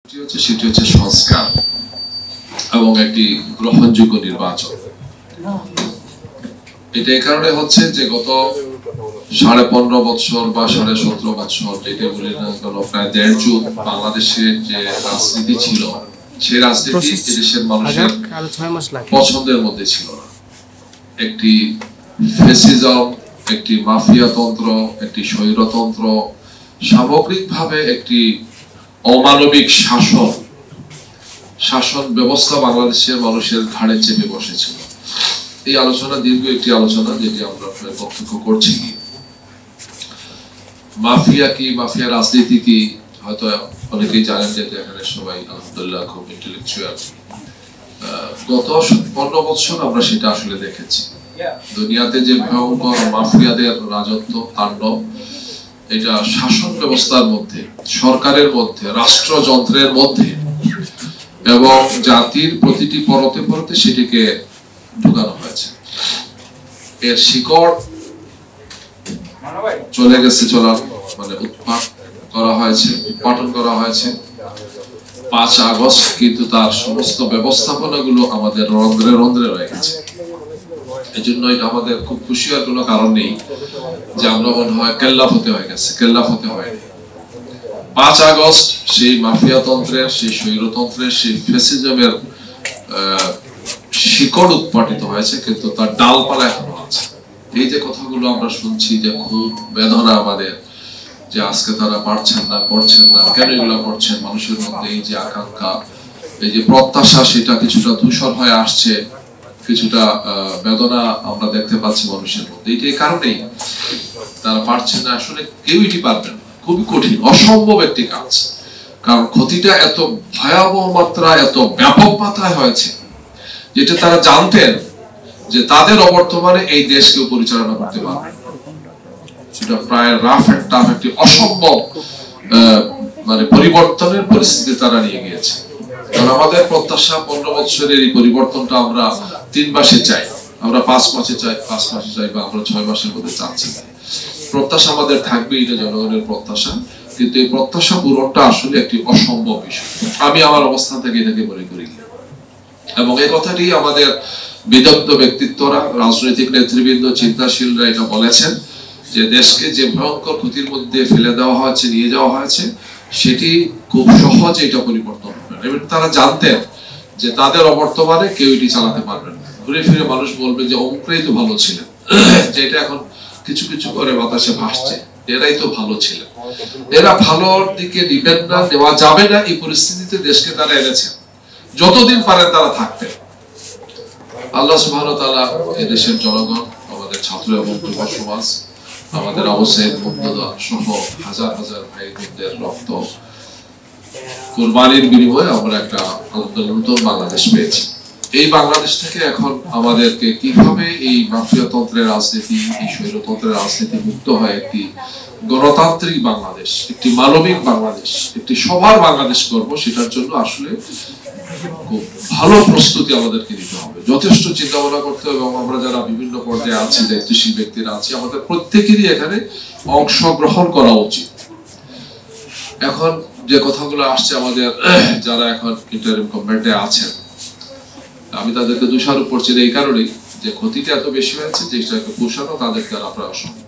সেটি হচ্ছে সংস্কার এবং একটি গ্রহণযোগ্য নির্বাচন। এটা এই কারণে হচ্ছে যে গত 15.5 বছর বা 17.5 বছর যেটা বলি না কেন, প্রায় 1.5 যুগ বাংলাদেশের যে রাজনীতি ছিল, সেই রাজনীতি দেশের মানুষের পছন্দের মধ্যে ছিল না। একটি ফ্যাসিজম, একটি মাফিয়াতন্ত্র, একটি স্বৈরতন্ত্র, সামগ্রিকভাবে একটি অমানবিক শাসন ব্যবস্থা বাংলাদেশের মানুষের ঘাড়ে চেপে বসেছিল। এই আলোচনা দীর্ঘ একটি আলোচনা, যেটি আমরা বক্তব্য করছি। মাফিয়া কি, মাফিয়া রাজনীতি কি, হয়তো অনেকেই জানেন যে এখানে সবাই আলহামদুলিল্লাহ খুব ইন্টেলেকচুয়াল। গত 15 বছর আমরা সেটা আসলে দেখেছি। দুনিয়াতে যে ভয়ঙ্কর মাফিয়াদের রাজত্ব তাণ্ডব, এটা শাসন ব্যবস্থার মধ্যে, সরকারের মধ্যে, রাষ্ট্রযন্ত্রের মধ্যে এবং জাতির প্রতিটি পরতে পরতে সেটিকে ঢুকানো হয়েছে। এর শিকড় চলে গেছে, মানে উৎপাট করা হয়েছে, উৎপাটন করা হয়েছে 5 আগস্ট, কিন্তু তার সমস্ত ব্যবস্থাপনাগুলো আমাদের রন্ধ্রে রন্ধ্রে রয়ে গেছে। এই জন্য এটা আমাদের খুব খুশি হওয়ার কোনো কারণ নেই যে আমরা মনে হয় কেল্লাফ হতে হয়ে গেছে, কেল্লাফ হতে হয়নি। 5 আগস্ট সেই মাফিয়াতন্ত্রের, সেই স্বৈরতন্ত্রের, সেই ফ্যাসিজমের শিকড় উৎপাটিত হয়েছে, কিন্তু তার ডালপালা এখনো আছে। এই যে কথাগুলো আমরা শুনছি, যে খুব বেদনা আমাদের, যে আজকে তারা পারছেন না, করছেন না, কেন এগুলো করছেন, মানুষের মধ্যে এই যে আকাঙ্ক্ষা, এই যে প্রত্যাশা, সেটা কিছুটা ধূসর হয়ে আসছে, কিছুটা বেদনা আমরা দেখতে পাচ্ছি মানুষের মধ্যে। এই কারণেই তারা পারছেন না, আসলে কেউ এটি পারবেন না, খুবই কঠিন, অসম্ভব একটি কাজ। কারণ ক্ষতিটা এত ভয়াবহ মাত্রায়, এত ব্যাপক মাত্রায় হয়েছে, যেটা তারা জানতেন যে তাদের অবর্তমানে এই দেশকে পরিচালনা করতে পারবে। সেটা প্রায় রাফ এন্ড টাফ একটি অসম্ভব মানে পরিবর্তনের পরিস্থিতি তারা নিয়ে গিয়েছে। কারণ আমাদের প্রত্যাশা 15 বছরের এই পরিবর্তনটা আমরা 3 মাসে চাই, আমরা 5 মাসে চাই, 5 মাসে চাই, বা আমরা 6 মাসের মধ্যে চাচ্ছি। প্রত্যাশা আমাদের থাকবে, এটা জনগণের প্রত্যাশা, কিন্তু এই প্রত্যাশা পূরণটা আসলে একটি অসম্ভব বিষয়। আমি আমার অবস্থান থেকে এটাকে মনে করি, এবং এই কথাটি আমাদের বিদগ্ধ ব্যক্তিত্বরা, রাজনৈতিক নেতৃবৃন্দ, চিন্তাশীলরা এটা বলেছেন যে দেশকে যে ভয়ঙ্কর ক্ষতির মধ্যে ফেলে দেওয়া হয়েছে, নিয়ে যাওয়া হয়েছে, সেটি খুব সহজে এটা পরিবর্তন হবে। এবং তারা জানতেন যে তাদের অবর্তমানে কেউ এটি চালাতে পারবে না। ঘুরে ফিরে মানুষ বলবে যে অমুকরাই তো ভালো ছিলেন, যেটা এখন কিছু কিছু করে বাতাসে ভাসছে, এরাই তো ভালো ছিলেন। এরা ভালোর দিকে ডিপেন্ড না, দেওয়া যাবে না, এই পরিস্থিতিতে দেশকে তারা এনেছেন। যতদিন পারেন তারা থাকতেন। আল্লাহ সুবহানাহু ওয়া তাআলা এই দেশের জনগণ, আমাদের ছাত্র এবং যুব সমাজ, আমাদের অবশ্যই মুক্তিযোদ্ধা সহ হাজার হাজার ভাই বোনদের রক্ত কুরবানির বিনিময়ে আমরা একটা নতুন বাংলাদেশ পেয়েছি। এই বাংলাদেশ থেকে এখন আমাদেরকে কিভাবে এই মাফিয়াতন্ত্রের রাজনীতি, এই স্বৈরতন্ত্রের রাজনীতি মুক্ত হয় একটি গণতান্ত্রিক বাংলাদেশ, একটি মানবিক বাংলাদেশ, একটি সবার বাংলাদেশ করব, সেটার জন্য আসলে খুব ভালো প্রস্তুতি আমাদেরকে নিতে হবে, যথেষ্ট চিন্তা ভাবনা করতে হবে। এবং আমরা যারা বিভিন্ন পর্যায়ে আছি, দায়িত্বশীল ব্যক্তিরা আছি, আমাদের প্রত্যেকেরই এখানে অংশগ্রহণ করা উচিত। এখন যে কথাগুলো আসছে, আমাদের যারা এখন ইন্টারিম গভর্নমেন্টে আছেন, আমি তাদেরকে দোষারোপ করছি এই কারণেই যে ক্ষতিটা এত বেশি হয়েছে, যে সেটাকে পোষানো তাদের দ্বারা প্রায় অসম্ভব।